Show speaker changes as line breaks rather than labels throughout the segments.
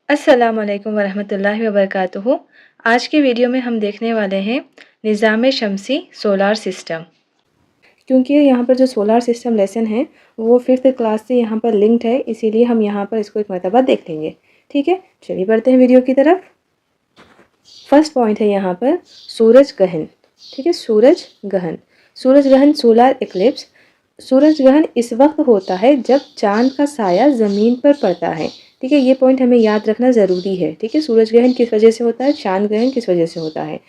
अस्सलामुअलैकुम वरहमतुल्लाहि वबरकातुहू। आज के वीडियो में हम देखने वाले हैं निज़ाम शमसी सोलार सिस्टम। क्योंकि यहाँ पर जो सोलार सिस्टम लेसन है वो 5th क्लास से यहाँ पर लिंक्ड है, इसीलिए हम यहाँ पर इसको एक मरतबा देख लेंगे। ठीक है, चलिए बढ़ते हैं वीडियो की तरफ। फर्स्ट पॉइंट है यहाँ पर सूरज ग्रहण। ठीक है, सूरज ग्रहण। सूरज ग्रहण सोलर इक्लिप्स। सूरज ग्रहण इस वक्त होता है जब चांद का साया ज़मीन पर पड़ता है। ठीक है, ये पॉइंट हमें याद रखना ज़रूरी है। ठीक है, सूरज ग्रहण किस वजह से होता है, चांद ग्रहण किस वजह से होता है।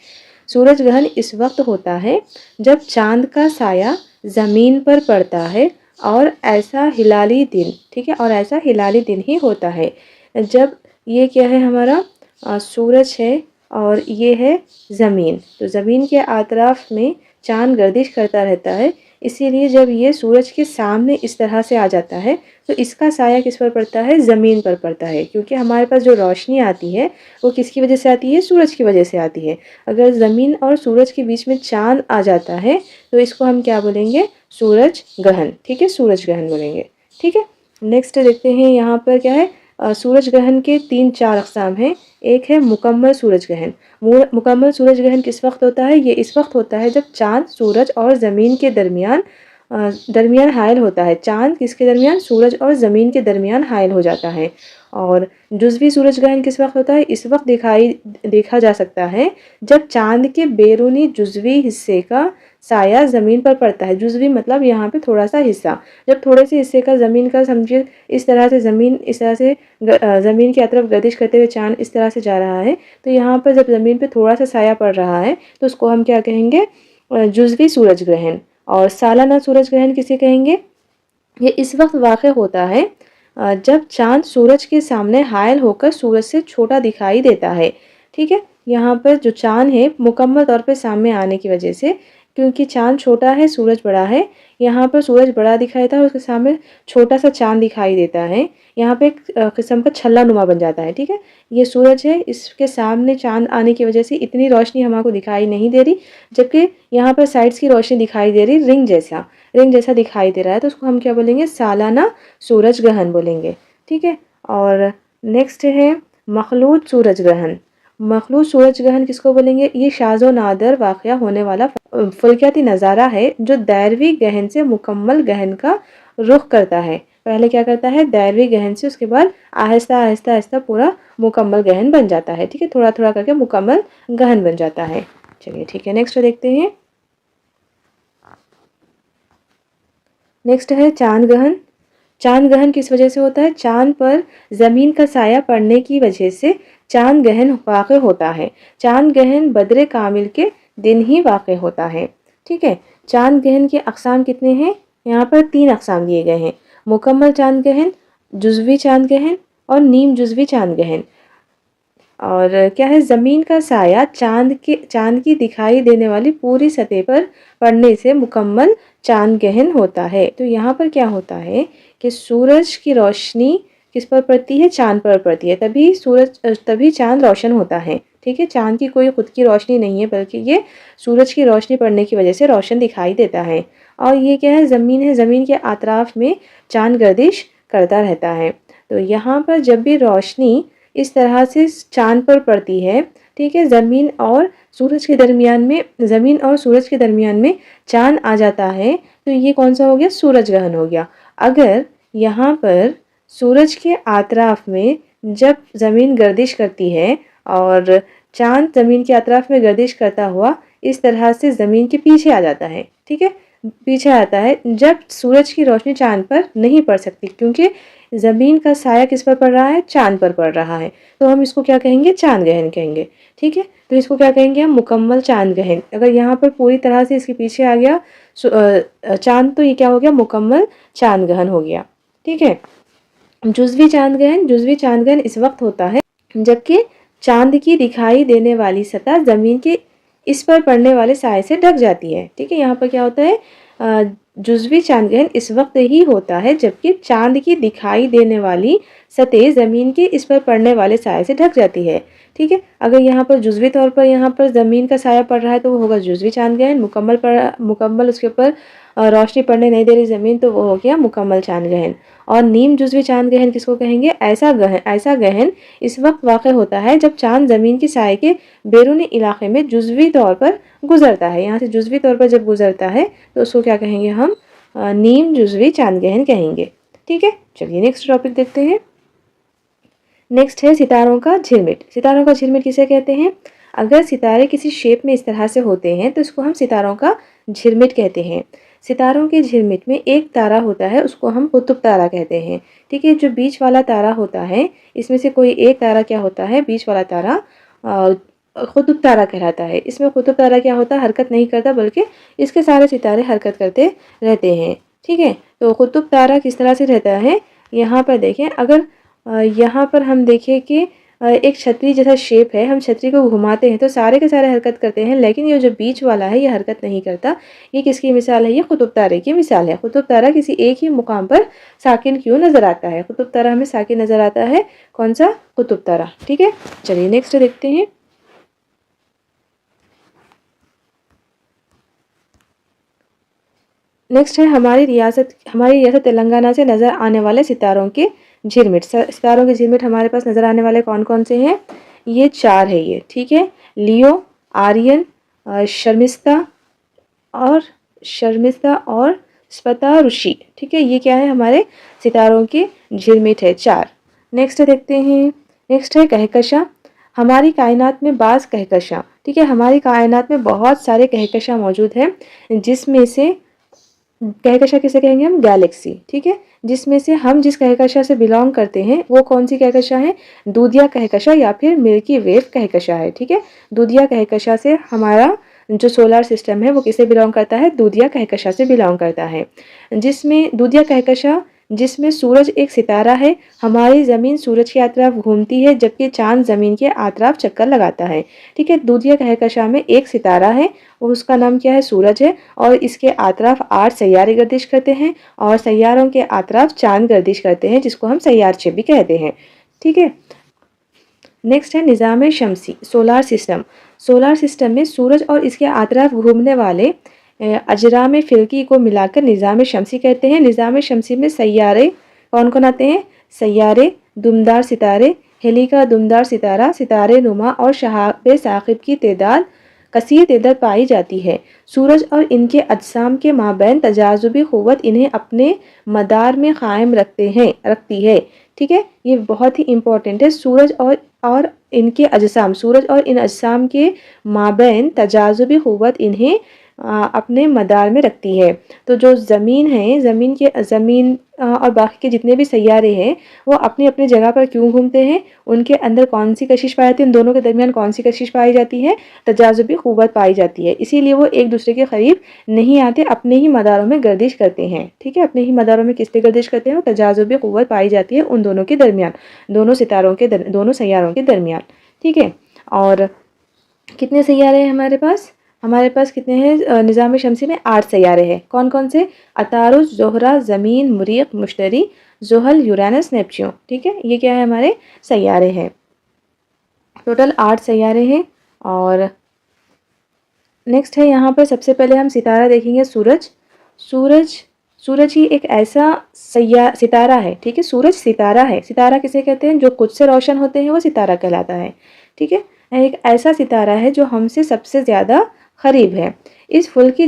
सूरज ग्रहण इस वक्त होता है जब चांद का साया ज़मीन पर पड़ता है और ऐसा हिलाली दिन, ठीक है, और ऐसा हिलाली दिन ही होता है जब ये क्या है हमारा सूरज है और ये है ज़मीन। तो ज़मीन के अतराफ़ में चांद गर्दिश करता रहता है, इसीलिए जब ये सूरज के सामने इस तरह से आ जाता है तो इसका साया किस पर पड़ता है, ज़मीन पर पड़ता है। क्योंकि हमारे पास जो रोशनी आती है वो किसकी वजह से आती है, सूरज की वजह से आती है। अगर ज़मीन और सूरज के बीच में चांद आ जाता है तो इसको हम क्या बोलेंगे, सूरज ग्रहण। ठीक है, सूरज ग्रहण बोलेंगे। ठीक है, नेक्स्ट देखते हैं यहाँ पर क्या है। सूरज ग्रहण के 3-4 अक़साम हैं। एक है मुकम्मल सूरज ग्रहण। मुकम्मल सूरज ग्रहण किस वक्त होता है, ये इस वक्त होता है जब चाँद सूरज और ज़मीन के दरमियान हायल होता है। चाँद किसके दरमियान, सूरज और ज़मीन के दरमियान हायल हो जाता है। और जुज़वी सूरज ग्रहण किस वक्त होता है, इस वक्त देखा जा सकता है जब चाँद के बैरूनी जुज़वी हिस्से का साया ज़मीन पर पड़ता है। जुज़वी मतलब यहाँ पे थोड़ा सा हिस्सा। जब थोड़े से हिस्से का ज़मीन का समझिए इस तरह से ज़मीन ज़मीन की तरफ गर्दिश करते हुए चाँद इस तरह से जा रहा है, तो यहाँ पर जब ज़मीन पे थोड़ा सा साया पड़ रहा है तो उसको हम क्या कहेंगे, जुज़वी सूरज ग्रहण। और सालाना सूरज ग्रहण किसे कहेंगे, ये इस वक्त वाक़ होता है जब चाँद सूरज के सामने हायल होकर सूरज से छोटा दिखाई देता है। ठीक है, यहाँ पर जो चाँद है मुकम्मल तौर पे सामने आने की वजह से, क्योंकि चाँद छोटा है सूरज बड़ा है, यहाँ पर सूरज बड़ा दिखाई देता है और उसके सामने छोटा सा चाँद दिखाई देता है। यहाँ पे एक किस्म का छल्ला नुमा बन जाता है। ठीक है, ये सूरज है, इसके सामने चाँद आने की वजह से इतनी रोशनी हमको दिखाई नहीं दे रही, जबकि यहाँ पर साइड्स की रोशनी दिखाई दे रही, रिंग जैसा दिखाई दे रहा है। तो उसको हम क्या बोलेंगे, सालाना सूरज ग्रहण बोलेंगे। ठीक है, और नेक्स्ट है मखलूत सूरज ग्रहण। मखलूत सूरज ग्रहण किसको बोलेंगे, ये शाज़ो नादर वाक़या होने वाला फ़ल्कियाती नज़ारा है जो दायरवी ग्रहण से मुकम्मल ग्रहण का रुख करता है। पहले क्या करता है, दायरवी ग्रहण से, उसके बाद आहिस्ता आहिस्ता आहिस्ता पूरा मुकम्मल ग्रहण बन जाता है। ठीक है, थोड़ा थोड़ा करके मुकम्मल ग्रहण बन जाता है। चलिए ठीक है, नेक्स्ट देखते हैं। नेक्स्ट है चांद ग्रहण। चांद ग्रहण किस वजह से होता है, चांद पर ज़मीन का साया पड़ने की वजह से चांद ग्रहण वाक़ होता है। चांद ग्रहण बद्र कामिल के दिन ही वाक़ होता है। ठीक है, चांद ग्रहण के अक़साम कितने हैं, यहाँ पर 3 अक़साम दिए गए हैं। मुकम्मल चांद ग्रहण, जुज़वी चांद ग्रहण और नीम जुज़वी चांद ग्रहण। और क्या है, ज़मीन का साया चांद की दिखाई देने वाली पूरी सतह पर पड़ने से मुकम्मल चांद ग्रहण होता है। तो यहाँ पर क्या होता है कि सूरज की रोशनी किस पर पड़ती है, चांद पर पड़ती है, तभी चांद रोशन होता है। ठीक है, चांद की कोई खुद की रोशनी नहीं है, बल्कि ये सूरज की रोशनी पड़ने की वजह से रोशन दिखाई देता है। और ये क्या है, ज़मीन के अतराफ़ में चांद गर्दिश करता रहता है। तो यहाँ पर जब भी रोशनी इस तरह से चांद पर पड़ती है, ठीक है, ज़मीन और सूरज के दरमियान में चांद आ जाता है, तो ये कौन सा हो गया, सूरज ग्रहण हो गया। अगर यहाँ पर सूरज के अतराफ़ में जब ज़मीन गर्दिश करती है और चांद ज़मीन के अतराफ़ में गर्दिश करता हुआ इस तरह से ज़मीन के पीछे आ जाता है। ठीक है, पीछे आता है, जब सूरज की रोशनी चांद पर नहीं पड़ सकती, क्योंकि ज़मीन का साया किस पर पड़ रहा है, चांद पर पड़ रहा है, तो हम इसको क्या कहेंगे, चांद ग्रहण कहेंगे। ठीक है, तो इसको क्या कहेंगे हम, मुकम्मल चांद ग्रहण। अगर यहाँ पर पूरी तरह से इसके पीछे आ गया चांद, तो ये क्या हो गया, मुकम्मल चांद ग्रहण हो गया। ठीक है, जुज़वी चांद ग्रहण इस वक्त होता है जबकि चांद की दिखाई देने वाली सतह ज़मीन के इस पर पड़ने वाले साए से ढक जाती है। ठीक है, यहाँ पर क्या होता है, जुज़वी चांद ग्रहण इस वक्त ही होता है जबकि चांद की दिखाई देने वाली सतह ज़मीन के इस पर पड़ने वाले साए से ढक जाती है। ठीक है, अगर यहाँ पर जुज़वी तौर पर यहाँ पर ज़मीन का साया पड़ रहा है तो वो होगा जुज़वी चांद ग्रहण। मुकम्मल उसके ऊपर रोशनी पड़ने नहीं दे रही ज़मीन, तो वो हो गया मुकम्मल चांद ग्रहण। और नीम जुज़वी चांद ग्रहण किसको कहेंगे? ऐसा ग्रहण इस वक्त वाक़ होता है जब चांद ज़मीन की साए के बैरूनी इलाके में जुज़वी तौर पर गुजरता है। यहाँ से जुज़वी तौर पर जब गुजरता है तो उसको क्या कहेंगे हम? नीम जुज़वी चांद ग्रहण कहेंगे। ठीक है, चलिए नेक्स्ट टॉपिक देखते हैं। नेक्स्ट है सितारों का झिरमिट। सितारों का झिरमिट किसे कहते हैं? अगर सितारे किसी शेप में इस तरह से होते हैं तो इसको हम सितारों का झिरमिट कहते हैं। सितारों के झिरमिट में एक तारा होता है, उसको हम कुतुब तारा कहते हैं। ठीक है, जो बीच वाला तारा होता है, इसमें से कोई एक तारा क्या होता है? बीच वाला तारा कुतुब तारा कहलाता है। इसमें कुतुब तारा क्या होता है? हरकत नहीं करता, बल्कि इसके सारे सितारे हरकत करते रहते हैं। ठीक है, तो कुतुब तारा किस तरह से रहता है? यहाँ पर देखें, अगर यहाँ पर हम देखें कि एक छतरी जैसा शेप है, हम छतरी को घुमाते हैं तो सारे के सारे हरकत करते हैं, लेकिन ये जो बीच वाला है ये हरकत नहीं करता। ये किसकी मिसाल है? ये कुतुब तारे की मिसाल है। कुतुब तारा किसी एक ही मुकाम पर साकिन क्यों नज़र आता है? कुतुब तारा हमें साकिन नज़र आता है। कौन सा? कुतुब तारा। ठीक है, चलिए नेक्स्ट देखते हैं। नेक्स्ट है हमारी रियासत तेलंगाना से नज़र आने वाले सितारों के झिरमिट। सितारों के झिरमिट हमारे पास नज़र आने वाले कौन कौन से हैं? ये 4 है ये। ठीक है, लियो, आर्यन, शर्मिस्ता और स्पता ऋषि। ठीक है, ये क्या है? हमारे सितारों के झिरमिट है 4। नेक्स्ट देखते हैं। नेक्स्ट है कहकशा। हमारी कायनात में बाज़ कहकशा, ठीक है, हमारी कायनात में बहुत सारे कहकशा मौजूद हैं, जिसमें से कहकशा किसे कहेंगे हम? गैलेक्सी। ठीक है, जिसमें से हम जिस कहकशा से बिलोंग करते हैं वो कौन सी कहकशा है? दूधिया कहकशा या फिर मिल्की वेव कहकशा है। ठीक है, दूधिया कहकशा से हमारा जो सोलर सिस्टम है वो किसे बिलोंग करता है? दूधिया कहकशा से बिलोंग करता है। जिसमें दूधिया कहकशा जिसमें सूरज एक सितारा है, हमारी ज़मीन सूरज के आतराफ घूमती है जबकि चांद ज़मीन के आतराफ चक्कर लगाता है। ठीक है, दूधिया कहकशा में एक सितारा है और उसका नाम क्या है? सूरज है, और इसके आतराफ 8 सैयारे गर्दिश करते हैं और सैयारों के आतराफ चांद गर्दिश करते हैं, जिसको हम सैयारचे भी कहते हैं। ठीक है, नेक्स्ट है निज़ाम शमसी, सोलार सिस्टम। सोलार सिस्टम में सूरज और इसके आतराफ घूमने वाले अजराम फिल्की को मिलाकर निज़ाम शमसी कहते हैं। निज़ाम शमसी में सैयारे कौन कौन आते हैं? सैयारे, दुमदार सितारे, हेलिका दुमदार सितारा, सितारे नुमा और शहाब साकिब की तादाद कसीर तादाद पाई जाती है। सूरज और इनके अजसाम के माबैन तजाजुबी क़ुव्वत इन्हें अपने मदार में क़ायम रखती है। ठीक है, ये बहुत ही इम्पोर्टेंट है। सूरज और इनके अजसाम, सूरज और इन अजसाम के माबैन तजाजुबी क़ुव्वत इन्हें अपने मदार में रखती है। तो जो ज़मीन है, ज़मीन और बाकी के जितने भी सैयारे हैं वो अपनी अपनी जगह पर क्यों घूमते हैं? उनके अंदर कौन सी कशिश पाई जाती है? उन दोनों के दरमियान कौन सी कशिश पाई जाती है? तजाजुबी क़ुव्वत पाई जाती है। इसीलिए वो एक दूसरे के करीब नहीं आते, अपने ही मदारों में गर्दिश करते हैं। ठीक है, अपने ही मदारों में किस पे गर्दिश करते हैं? तजाजुबी क़ुव्वत पाई जाती है उन दोनों के दरमियान, दोनों सैयारों के दरमियान। ठीक है, और कितने सैयारे हैं हमारे पास? हमारे पास कितने हैं? निज़ाम शमसी में 8 सैयारे हैं। कौन कौन से? अतारुस, ज़ोहरा, ज़मीन, मरीख़, मुश्तरी, ज़ुहल, यूरेनस, नेपच्यून। ठीक है, ये क्या है? हमारे सैयारे हैं। टोटल 8 सैयारे हैं। और नेक्स्ट है यहाँ पर सबसे पहले हम सितारा देखेंगे, सूरज ही एक ऐसा सितारा है। ठीक है, सूरज सितारा है। सितारा किसे कहते हैं? जो खुद से रोशन होते हैं वो सितारा कहलाता है। ठीक है, एक ऐसा सितारा है जो हमसे सबसे ज़्यादा करीब है। इस फल की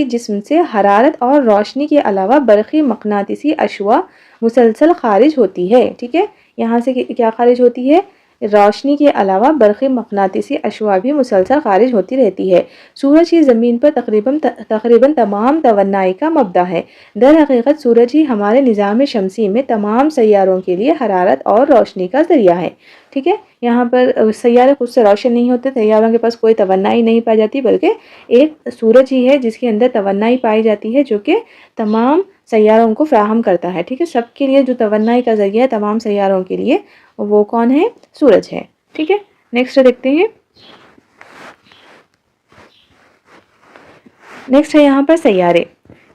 जिस्म से हरारत और रोशनी के अलावा बरक़ी मक़नातीसी अशवा मुसलसल खारिज होती है। ठीक है, यहाँ से क्या खारिज होती है? रोशनी के अलावा बरक़ी मक़नातीसी अशवा भी मुसलसल खारिज होती रहती है। सूरज ही ज़मीन पर तकरीबन तमाम तवन्नाई का मबदा है। दर हकीकत सूरज ही हमारे निज़ाम शमसी में तमाम सैयारों के लिए हरारत और रोशनी का ज़रिया है। ठीक है, यहाँ पर सैयारे खुद से रोशन नहीं होते, सैयारों के पास कोई तवन्नाई नहीं पाई जाती, बल्कि एक सूरज ही है जिसके अंदर तवन्नाई पाई जाती है, जो कि तमाम सैयारों को फ्राहम करता है। ठीक है, सबके लिए जो तवन्नाई का ज़रिया है तमाम सैयारों के लिए, वो कौन है? सूरज है। ठीक है, नेक्स्ट देखते हैं। नेक्स्ट है यहाँ पर सैयारे।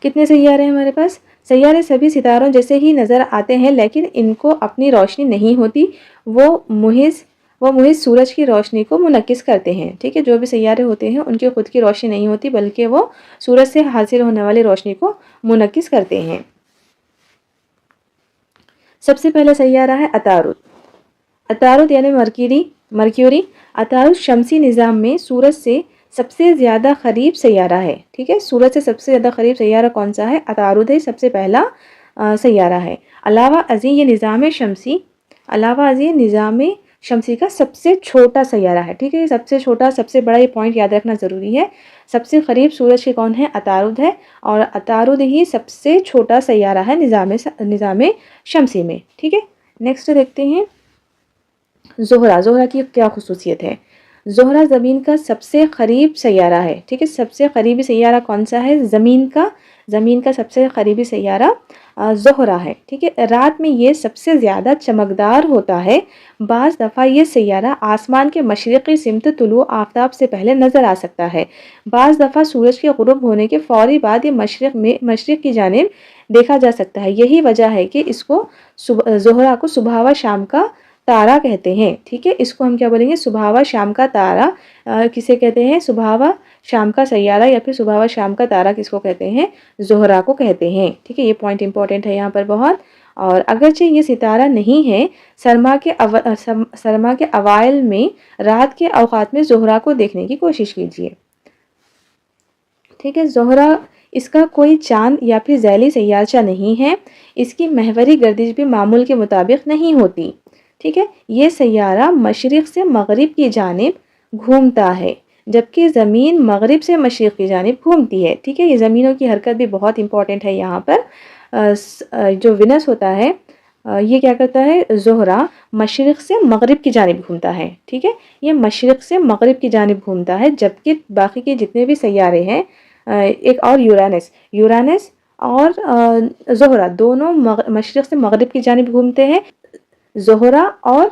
कितने सैयारे हैं हमारे पास? सैयारे सभी सितारों जैसे ही नज़र आते हैं, लेकिन इनको अपनी रोशनी नहीं होती। वो मुहिज़ वो महज सूरज की रोशनी को मुनक्किस करते हैं। ठीक है, जो भी सैयारे होते हैं उनकी खुद की रोशनी नहीं होती, बल्कि वो सूरज से हासिल होने वाली रोशनी को मुनक्किस करते हैं। सबसे पहला सैयारा है अतारुद। अतारुद यानी मरक्यूरी। अतारुद शमसी निज़ाम में सूरज से सबसे ज़्यादा करीब सैयारा है। ठीक है, सूरज से सबसे ज़्यादा करीब सैयारा कौन सा है? अतारुद है, सबसे पहला सैयारा है। अलावा अज़ी ये निज़ाम शमसी का सबसे छोटा सैयारा है। ठीक है, सबसे छोटा सबसे बड़ा, ये पॉइंट याद रखना ज़रूरी है। सबसे करीब सूरज के कौन है? अतारुद है, और अतारुद ही सबसे छोटा सैयारा है निज़ाम शमसी में। ठीक है, नेक्स्ट देखते हैं ज़ोहरा। ज़ोहरा की क्या खुसूसियत है? ज़ोहरा ज़मीन का सबसे करीब सैयारा है। ठीक है, सबसे करीबी सैयारा कौन सा है? ज़मीन का सबसे करीबी सैयारा ज़ोहरा है। ठीक है, रात में ये सबसे ज़्यादा चमकदार होता है। बाज़ दफ़ा ये सैयारा आसमान के मशरिक़ी सिमत तुलू आफ्ताब से पहले नज़र आ सकता है। बाज़ दफ़ा सूरज के ग़ुरूब होने के फ़ौरी बाद ये मशरिक़ की जानिब देखा जा सकता है। यही वजह है कि इसको ज़ोहरा को सुबह व शाम का तारा कहते हैं। ठीक है, इसको हम क्या बोलेंगे? सुबह व शाम का तारा किसे कहते हैं? सुबह व शाम का सैयारा या फिर सुबह व शाम का तारा किसको कहते हैं? ज़ोहरा को कहते हैं। ठीक है, ये पॉइंट इंपॉर्टेंट है यहाँ पर बहुत। और अगरचे ये सितारा नहीं है, सरमा के अवाइल में रात के औकात में ज़ोहरा को देखने की कोशिश कीजिए। ठीक है, ज़ोहरा इसका कोई चांद या फिर ज़ैली सैयारचा नहीं है। इसकी महवरी गर्दिश भी मामूल के मुताबिक नहीं होती। ठीक है, ये सैयारा मशरिक़ से मगरिब की जानिब घूमता है, जबकि ज़मीन मगरिब से मशरिक़ की जानिब घूमती है। ठीक है, ये ज़मीनों की हरकत भी बहुत इंपॉर्टेंट है यहाँ पर। जो विनस होता है ये क्या करता है? ज़ोहरा मशरिक़ से मगरिब की जानिब घूमता है। ठीक है, ये मशरिक़ से मगरिब की जानिब घूमता है, जबकि बाकी के जितने भी सैयारे हैं, एक और यूरानस और ज़ोहरा दोनों मशरिक़ से मगरिब की जानिब घूमते हैं। ज़ोहरा और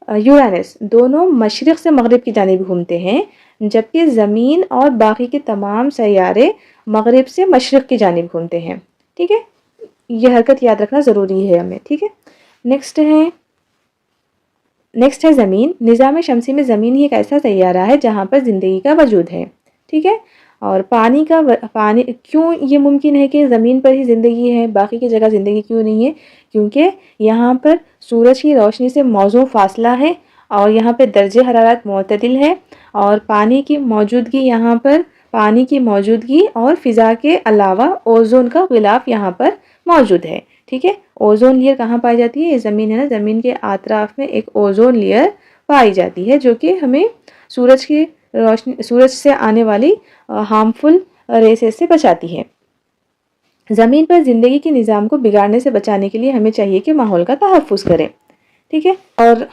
यूरानस दोनों मशरिक़ से मगरिब की जानिब घूमते हैं, जबकि ज़मीन और बाकी के तमाम सैयारे मगरिब से मशरिक़ की जानिब घूमते हैं। ठीक है, ये हरकत याद रखना ज़रूरी है हमें। ठीक है, नेक्स्ट है ज़मीन। निज़ाम शमसी में ज़मीन ही एक ऐसा सैयारा है जहाँ पर ज़िंदगी का वजूद है। ठीक है, और पानी क्यों ये मुमकिन है कि ज़मीन पर ही ज़िंदगी है, बाकी की जगह ज़िंदगी क्यों नहीं है? क्योंकि यहाँ पर सूरज की रोशनी से मौजू फासला है, और यहाँ पे दर्जे हरारत मोतदिल है, और पानी की मौजूदगी और फ़िज़ा के अलावा ओज़ोन का ग़िलाफ़ यहाँ पर मौजूद है। ठीक है, ओज़ोन लेयर कहाँ पाई जाती है? ये ज़मीन है ना, ज़मीन के आतराफ़ में एक ओज़ोन लेयर पाई जाती है, जो कि हमें सूरज से आने वाली हार्मफुल रेसेस से बचाती है। ज़मीन पर ज़िंदगी के निज़ाम को बिगाड़ने से बचाने के लिए हमें चाहिए कि माहौल का तहफ़्फ़ुज़ करें। ठीक है, और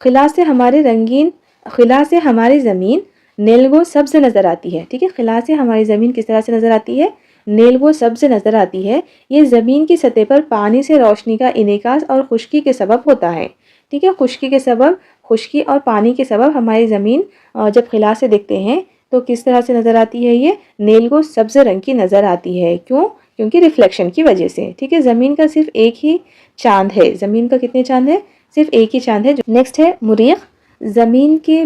खिला से हमारी ज़मीन नेलगो सब्ज़ नज़र आती है। ठीक है, खिला से हमारी ज़मीन किस तरह से नज़र आती है? नेलगो सब्ज़ नज़र आती है। ये ज़मीन की सतह पर पानी से रोशनी का इनेकास और खुश्की के सबब होता है। ठीक है, खुश्की और पानी के सबब हमारी ज़मीन जब खिला से देखते हैं तो किस तरह से नज़र आती है? ये नेलगो सब्ज़ रंग की नज़र आती है। क्यों? क्योंकि रिफ्लेक्शन की वजह से। ठीक है, ज़मीन का सिर्फ एक ही चांद है। ज़मीन का कितने चांद है? सिर्फ एक ही चांद है। नेक्स्ट है मुरीख़। ज़मीन के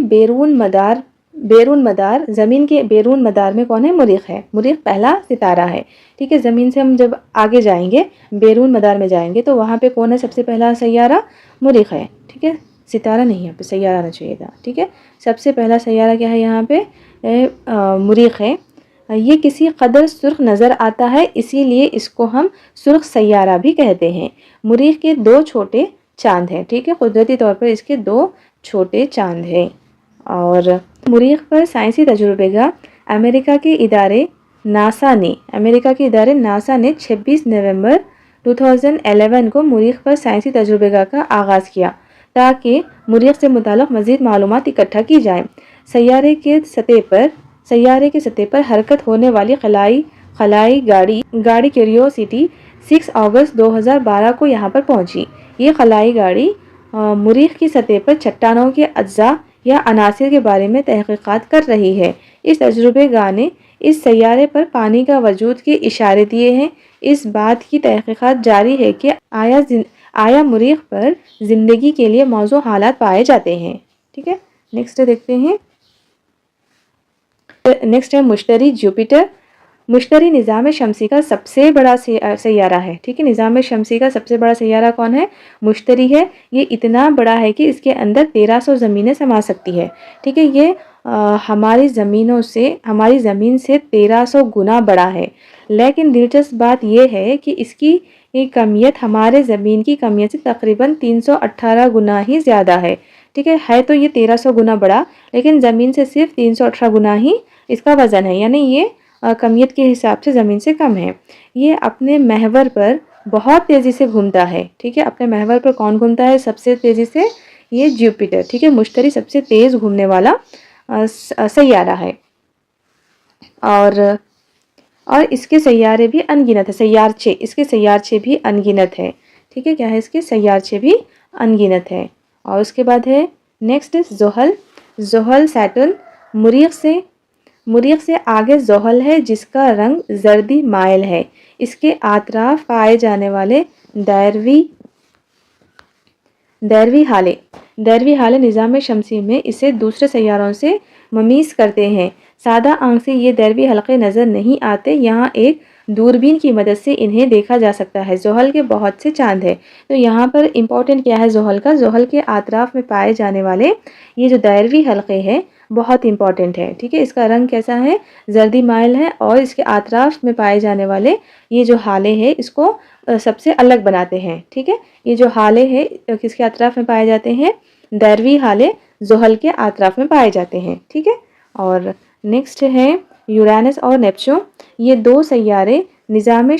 बैरून मदार में कौन है? मुरीख़ है। मुरीख़ पहला सितारा है। ठीक है, ज़मीन से हम जब आगे जाएंगे, बैरून मदार में जाएंगे, तो वहाँ पे कौन है सबसे पहला सैयारा? मुरीख़ है। ठीक है, सितारा नहीं, यहाँ पे सैयारा आना चाहिए था। ठीक है, सबसे पहला सैयारा क्या है? यहाँ पे मुरीख़ है। ये किसी कदर सुर्ख नज़र आता है, इसीलिए इसको हम सुर्ख सैयारा भी कहते हैं। मुरीख़ के 2 छोटे चांद हैं। ठीक है, कुदरती तौर पर इसके 2 छोटे चांद हैं। और मुरीख़ पर साइंसी तजुर्बे का अमेरिका के इदारे नासा ने 26 नवंबर 2011 को मुरीख़ पर साइंसी तजुर्बेगाह का आगाज़ किया, ताकि मुरीख़ से मुताल्लिक़ मज़ीद मालूमात इकट्ठा की जाए। सैयारे के सतह पर हरकत होने वाली खलाई गाड़ी क्यूरियोसिटी 6 अगस्त 2012 को यहाँ पर पहुँची। ये खलाई गाड़ी मुरीख़ की सतह पर चट्टानों के अज्जा या अनासिर के बारे में तहक़ीक़ात कर रही है। इस तजुर्बेगाह ने इस सैयारे पर पानी का वजूद के इशारे दिए हैं। इस बात की तहक़ीक़ात जारी है कि आया मुरीख़ पर ज़िंदगी के लिए मौजू हालात पाए जाते हैं। ठीक है। नेक्स्ट देखते हैं, नेक्स्ट है मुश्तरी जुपिटर। मुश्तरी निज़ाम शमसी का सबसे बड़ा सैयारा है। ठीक है, निज़ाम शमसी का सबसे बड़ा सैयारा कौन है? मुश्तरी है। ये इतना बड़ा है कि इसके अंदर 1300 ज़मीनें समा सकती है। ठीक है, ये हमारी ज़मीन से 1300 गुना बड़ा है। लेकिन दिलचस्प बात यह है कि इसकी कमियत हमारे ज़मीन की कमियत से तकरीबन 318 गुना ही ज़्यादा है। ठीक है तो ये 1300 गुना बड़ा, लेकिन ज़मीन से सिर्फ 318 गुना ही इसका वज़न है, यानी ये कमियत के हिसाब से ज़मीन से कम है। ये अपने महवर पर बहुत तेज़ी से घूमता है। ठीक है, अपने महवर पर कौन घूमता है सबसे तेज़ी से? ये जुपिटर। ठीक है, मुश्तरी सबसे तेज़ घूमने वाला सैयारा है। और इसके सैयारे भी अनगिनत है, सैयारचे, इसके सैयारचे भी अनगिनत है। ठीक है, क्या है? इसके सैयारचे भी अनगिनत है। और उसके बाद है नेक्स्ट ज़ोहल। ज़ोहल सैटर्न, मुरीख से आगे ज़ोहल है जिसका रंग जर्दी माइल है। इसके आतराफ पाए जाने वाले दैरवी हाले निज़ाम शमसी में इसे दूसरे सैयारों से ममीज़ करते हैं। सादा आंख से ये दैरवी हलक़े नज़र नहीं आते, यहाँ एक दूरबीन की मदद से इन्हें देखा जा सकता है। ज़ोहल के बहुत से चांद हैं। तो यहाँ पर इम्पोर्टेंट क्या है ज़ोहल का? ज़ोहल के आतराफ में पाए जाने वाले ये जो दैरवी हलक़े हैं बहुत इंपॉर्टेंट है। ठीक है, इसका रंग कैसा है? जर्दी माइल है। और इसके आतराफ में पाए जाने वाले ये जो हाले हैं इसको सबसे अलग बनाते हैं। ठीक है, ये जो हाले हैं किसके आतराफ में पाए जाते हैं? दैरवी हाले ज़ोहल के आतराफ में पाए जाते हैं। ठीक है, और नेक्स्ट है यूरेनस और नेपच्यून। ये दो सैयारे निज़ाम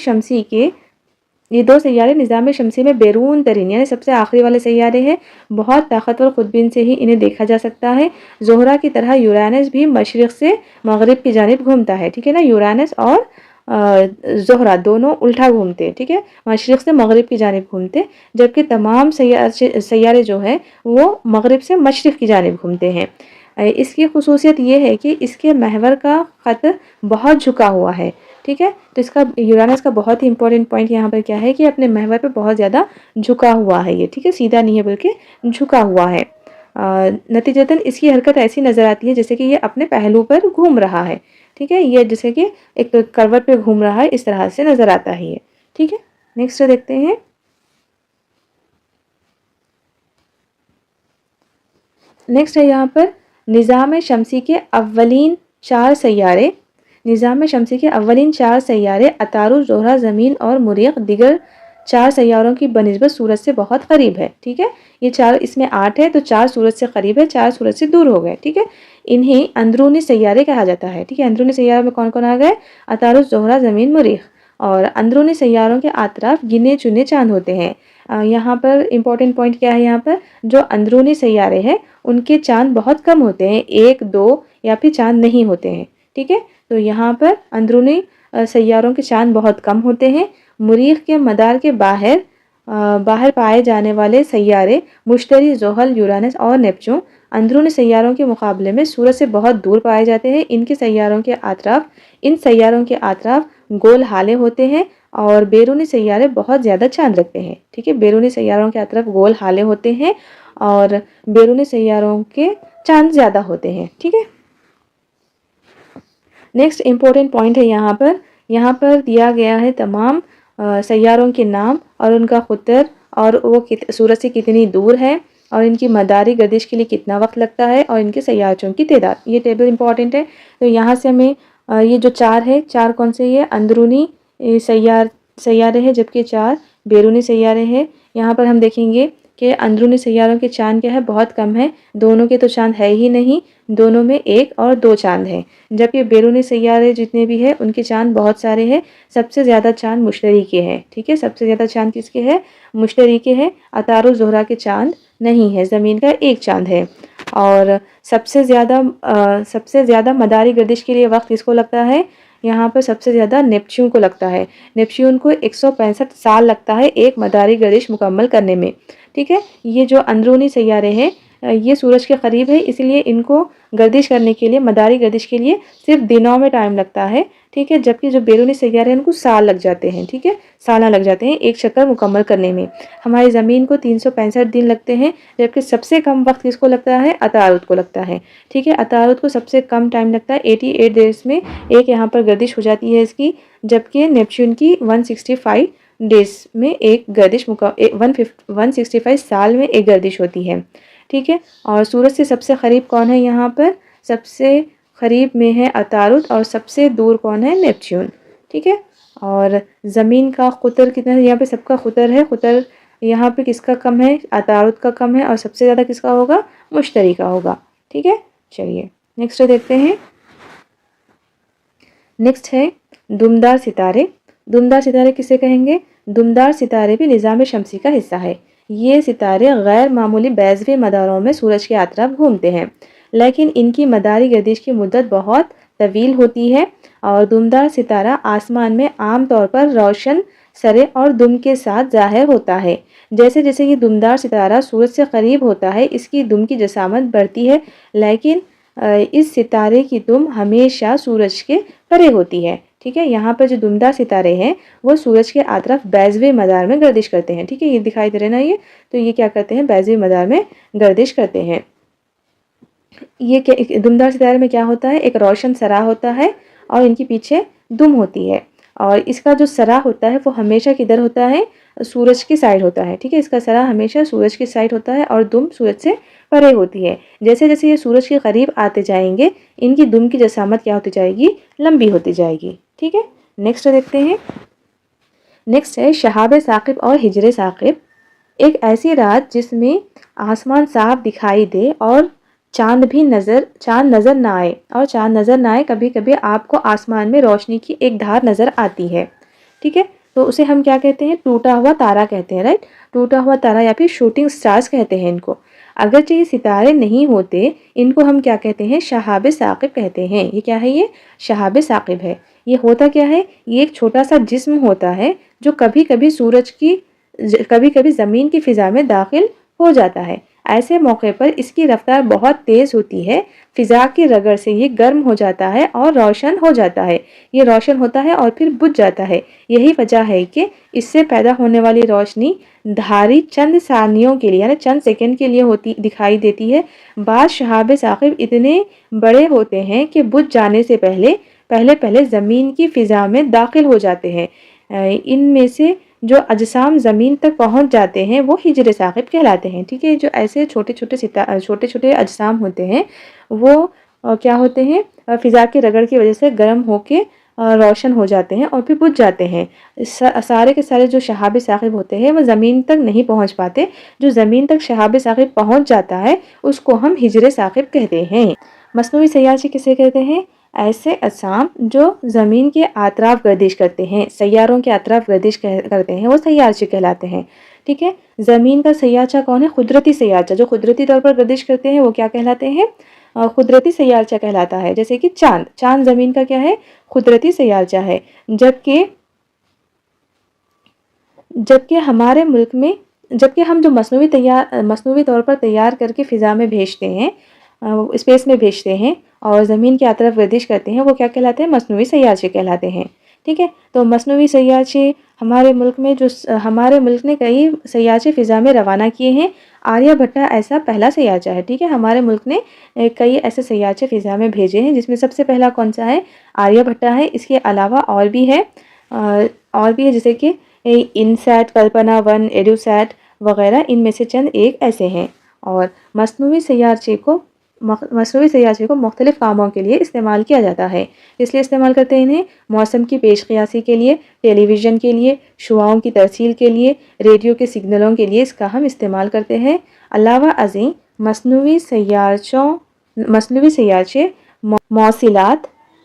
शमसी में बैरून तरीन यानी सबसे आखिरी वाले सैयारे हैं। बहुत ताकतवर खुदबीन से ही इन्हें देखा जा सकता है। ज़ोहरा की तरह यूरेनस भी मशरिक़ से मगरिब की जानिब घूमता है। ठीक है ना, यूरेनस और ज़ोहरा दोनों उल्टा घूमते। ठीक है, मशरिक़ से मगरिब की जानिब घूमते, जबकि तमाम सैयारे जो हैं वो मगरिब से मशरिक़ की जानिब घूमते हैं। इसकी खुसूसियत ये है कि इसके महवर का ख़त बहुत झुका हुआ है। ठीक है, तो इसका यूरेनस का बहुत ही इंपॉर्टेंट पॉइंट यहाँ पर क्या है कि अपने महवर पर बहुत ज़्यादा झुका हुआ है ये। ठीक है, सीधा नहीं है बल्कि झुका हुआ है। नतीजतन इसकी हरकत ऐसी नज़र आती है जैसे कि ये अपने पहलू पर घूम रहा है। ठीक है, ये जैसे कि एक करवट पे घूम रहा है, इस तरह से नज़र आता है ये। ठीक है, नेक्स्ट देखते हैं। नेक्स्ट है यहाँ पर निज़ाम शमसी के अव्वलीन चार सैयारे अतारुज, ज़ोहरा, ज़मीन और मुरीख दिगर 4 सैयारों की बनिस्बत सूरज से बहुत करीब है। ठीक है, ये 4, इसमें 8 है तो 4 सूरज से करीब है, 4 सूरज से दूर हो गए। ठीक है, इन्हें अंदरूनी सैयारे कहा जाता है। ठीक है, अंदरूनी सैयारों में कौन कौन आ गए? अतारुज, ज़ोहरा, ज़मीन, मुरीख। और अंदरूनी सैयारों के आतराफ गिने चुने चांद होते हैं। यहाँ पर इम्पोर्टेंट पॉइंट क्या है? यहाँ पर जो अंदरूनी सैयारे हैं उनके चांद बहुत कम होते हैं, 1, 2 या फिर चांद नहीं होते हैं। ठीक है, तो यहाँ पर अंदरूनी सैयारों के चांद बहुत कम होते हैं। मुरीख के मदार के बाहर पाए जाने वाले सैयारे मुश्तरी, ज़ोहल, यूरेनस और नेपच्यून अंदरूनी सैयारों के मुकाबले में सूरज से बहुत दूर पाए जाते हैं। इन सैयारों के आतराफ गोल हाले होते हैं और बैरूनी सैयारे बहुत ज़्यादा चांद रखते हैं। ठीक है, बैरूनी सैयारों के आतराफ गोल हाले होते हैं और बैरूनी सैयारों के चांद ज़्यादा होते हैं। ठीक है, नेक्स्ट इम्पोर्टेंट पॉइंट है यहाँ पर दिया गया है तमाम सैयारों के नाम और उनका खुतर और वो सूरज से कितनी दूर है और इनकी मदारी गर्दिश के लिए कितना वक्त लगता है और इनके सैयारों की तादाद। ये टेबल इंपॉर्टेंट है। तो यहाँ से हमें ये जो 4 है, 4 कौन से? ये अंदरूनी सैयारे हैं, जबकि 4 बैरूनी सैयारे हैं। यहाँ पर हम देखेंगे कि अंदरूनी सैयारों के चांद क्या है? बहुत कम है, दोनों के तो चांद है ही नहीं, दोनों में 1 और 2 चांद हैं। जबकि बैरूनी सैयारे जितने भी हैं उनके चांद बहुत सारे हैं। सबसे ज़्यादा चांद मुश्तरी के हैं। ठीक है, सबसे ज़्यादा चांद किसके हैं? मुश्तरी के हैं। अतारुज, ज़ोहरा के चांद नहीं है, ज़मीन का 1 चांद है। और सबसे ज़्यादा मदारी गर्दिश के लिए वक्त किसको लगता है? यहाँ पर सबसे ज़्यादा नेपच्यून को लगता है। नेपच्यून को 165 साल लगता है एक मदारी गर्दिश मुकम्मल करने में। ठीक है, ये जो अंदरूनी सैयारे हैं ये सूरज के करीब है, इसलिए इनको गर्दिश करने के लिए, मदारी गर्दिश के लिए सिर्फ दिनों में टाइम लगता है, ठीक है। जबकि जो बैरूनी सैयारे हैं उनको साल लग जाते हैं, ठीक है, साल लग जाते हैं एक चक्कर मुकम्मल करने में। हमारी ज़मीन को 365 दिन लगते हैं, जबकि सबसे कम वक्त किसको लगता है, अतारुद को लगता है, ठीक है। अतारुद को सबसे कम टाइम लगता है, 88 डेज में एक यहाँ पर गर्दिश हो जाती है इसकी, जबकि नेपच्यून की 165 डेज में एक गर्दिश 165 साल में एक गर्दिश होती है, ठीक है। और सूरज से सबसे करीब कौन है, यहाँ पर सबसे करीब में है अतारुद और सबसे दूर कौन है, नेपच्यून, ठीक है। और ज़मीन का क़ुतर कितना है, यहाँ पे सबका क़ुतर है, क़ुतर यहाँ पे किसका कम है, अतारुद का कम है, और सबसे ज़्यादा किसका होगा, मुश्तरी का होगा, ठीक है। चलिए नेक्स्ट देखते हैं। नेक्स्ट है दुमदार सितारे। दुमदार सितारे किसे कहेंगे, दुमदार सितारे भी निज़ाम शमसी का हिस्सा है। ये सितारे गैर मामूली बैज़वी मदारों में सूरज के अतराफ घूमते हैं, लेकिन इनकी मदारी गर्दिश की मुद्दत बहुत तवील होती है। और दुमदार सितारा आसमान में आम तौर पर रोशन सरे और दुम के साथ ज़ाहिर होता है। जैसे जैसे ये दुमदार सितारा सूरज से करीब होता है, इसकी दुम की जसामत बढ़ती है, लेकिन इस सितारे की दुम हमेशा सूरज के परे होती है, ठीक है। यहाँ पर जो दुमदार सितारे हैं वो सूरज के अतराफ बैज़वी मदार में गर्दिश करते हैं, ठीक है। ये दिखाई दे रहे ना, ये तो ये क्या करते हैं, बैज़वी मदार में गर्दिश करते हैं। ये क्या, दुमदार सितारे में क्या होता है, एक रोशन सरा होता है और इनके पीछे दुम होती है, और इसका जो सरा होता है वो हमेशा किधर होता है, सूरज की साइड होता है, ठीक है। इसका सरा हमेशा सूरज की साइड होता है और दुम सूरज से परे होती है। जैसे जैसे ये सूरज के करीब आते जाएंगे, इनकी दुम की जसामत क्या होती जाएगी, लंबी होती जाएगी, ठीक है। नेक्स्ट देखते हैं। नेक्स्ट है शहाब साकिब और हिजर साकिब। एक ऐसी रात जिसमें आसमान साफ दिखाई दे और चांद नज़र ना आए, और चांद नज़र ना आए, कभी कभी आपको आसमान में रोशनी की एक धार नज़र आती है, ठीक है। तो उसे हम क्या कहते हैं, टूटा हुआ तारा कहते हैं, राइट। टूटा हुआ तारा या फिर शूटिंग स्टार्स कहते हैं इनको। अगरचे ये सितारे नहीं होते, इनको हम क्या कहते हैं, शहाब साकिब कहते हैं। ये क्या है, ये शहाब साकिब है। ये होता क्या है, ये एक छोटा सा जिस्म होता है जो कभी कभी ज़मीन की फ़िज़ा में दाखिल हो जाता है। ऐसे मौके पर इसकी रफ्तार बहुत तेज़ होती है, फ़िज़ा की रगड़ से ये गर्म हो जाता है और रोशन हो जाता है। ये रोशन होता है और फिर बुझ जाता है। यही वजह है कि इससे पैदा होने वाली रोशनी धारी चंद सानियों के लिए, यानी चंद सेकंड के लिए दिखाई देती है। बाज़ शहाब साकिब इतने बड़े होते हैं कि बुझ जाने से पहले ज़मीन की फ़िज़ा में दाखिल हो जाते हैं। इनमें से जो अजसाम ज़मीन तक पहुंच जाते हैं वो हिजर साकिब कहलाते हैं, ठीक है। जो ऐसे छोटे छोटे अजसाम होते हैं वो क्या होते हैं, फ़िज़ा की रगड़ की वजह से गर्म होके रोशन हो जाते हैं और फिर बुझ जाते हैं। सारे के सारे जो शहाब साकिब होते हैं वो ज़मीन तक नहीं पहुंच पाते। जो ज़मीन तक शहाब साकिब पहुंच जाता है उसको हम हिजर साकिब कहते हैं। मसनूई सयाची किसे कहते हैं, ऐसे अजसाम जो ज़मीन के अतराफ गर्दिश करते हैं, सैयारों के अतराफ गर्दिश करते हैं, वो सयाची कहलाते हैं, ठीक है। ज़मीन का सयाचा कौन है, कुदरती सयाचा। जो कुदरती तौर पर गर्दिश करते हैं वो क्या कहलाते हैं, कुदरती सयाचा कहलाता है। जैसे कि चांद ज़मीन का क्या है, कुदरती सयाचा है। जबकि हमारे मुल्क में, जबकि हम जो मसनूवी तौर पर तैयार करके फ़िज़ा में भेजते हैं, स्पेस में भेजते हैं और ज़मीन की तरफ गर्दिश करते हैं, वो क्या कहलाते हैं, मसनूवी सयाचे कहलाते हैं, ठीक है। तो मसनूवी सयाचे हमारे मुल्क ने कई सयाचे फ़िज़ा में रवाना किए हैं। आर्यभट्टा ऐसा पहला सयाचा है, ठीक है। हमारे मुल्क ने कई ऐसे सयाचे फ़िज़ा में भेजे हैं, जिसमें सबसे पहला कौन सा है, आर्यभट्टा है। इसके अलावा और भी है जैसे कि इनसैट, कल्पना 1, एडुसैट वगैरह, इनमें से चंद एक ऐसे हैं। और मसनूवी सयाचे को मुख्तलिफ़ कामों के लिए इस्तेमाल किया जाता है। इसलिए इस्तेमाल करते हैं इन्हें, मौसम की पेशकयासी के लिए, टेलीविज़न के लिए, शुआओं की तरसील के लिए, रेडियो के सिग्नलों के लिए इसका हम इस्तेमाल करते हैं। अलावा अज़ीं मसनूवी सयाचे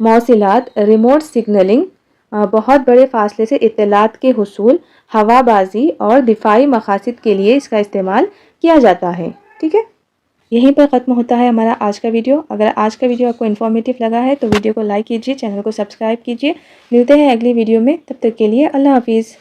मौसिलात, रिमोट सिग्नलिंग, बहुत बड़े फ़ासले से इत्तलात के हुसूल, हवाबाजी और दिफाई मकासद के लिए इसका इस्तेमाल किया जाता है, ठीक है। यहीं पर ख़त्म होता है हमारा आज का वीडियो। अगर आज का वीडियो आपको इन्फॉर्मेटिव लगा है तो वीडियो को लाइक कीजिए, चैनल को सब्सक्राइब कीजिए। मिलते हैं अगली वीडियो में, तब तक के लिए अल्लाह हाफिज़।